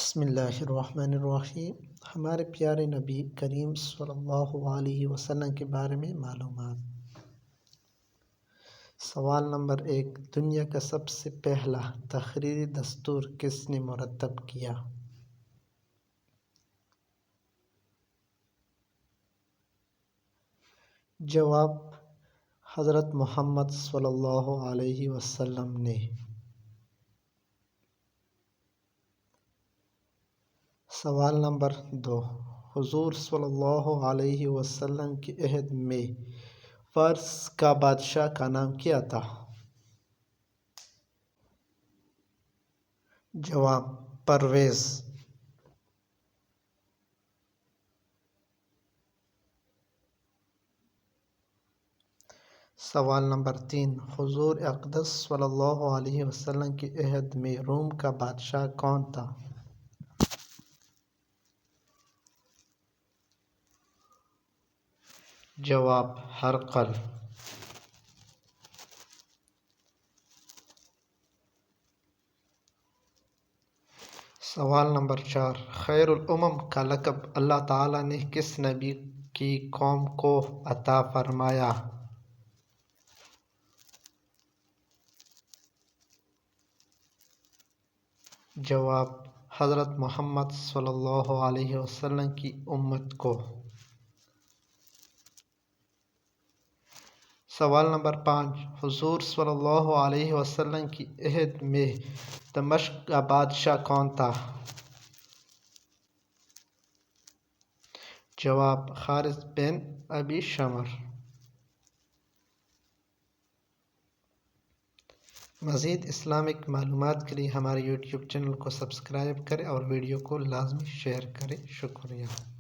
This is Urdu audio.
بسم اللہ الرحمن الرحیم۔ ہمارے پیارے نبی کریم صلی اللہ علیہ وسلم کے بارے میں معلومات۔ سوال نمبر 1، دنیا کا سب سے پہلا تحریری دستور کس نے مرتب کیا؟ جواب، حضرت محمد صلی اللہ علیہ وسلم نے۔ سوال نمبر 2، حضور صلی اللہ علیہ وسلم کے عہد میں فارس کا بادشاہ کا نام کیا تھا؟ جواب، پرویز۔ سوال نمبر 3، حضور اقدس صلی اللہ علیہ وسلم کے عہد میں روم کا بادشاہ کون تھا؟ جواب، ہرقل۔ سوال نمبر 4، خیر الامم کا لقب اللہ تعالیٰ نے کس نبی کی قوم کو عطا فرمایا؟ جواب، حضرت محمد صلی اللہ علیہ وسلم کی امت کو۔ سوال نمبر 5، حضور صلی اللہ علیہ وسلم کی عہد میں دمشق کا بادشاہ کون تھا؟ جواب، حارث بن ابی شمر۔ مزید اسلامک معلومات کے لیے ہمارے یوٹیوب چینل کو سبسکرائب کریں اور ویڈیو کو لازمی شیئر کریں۔ شکریہ۔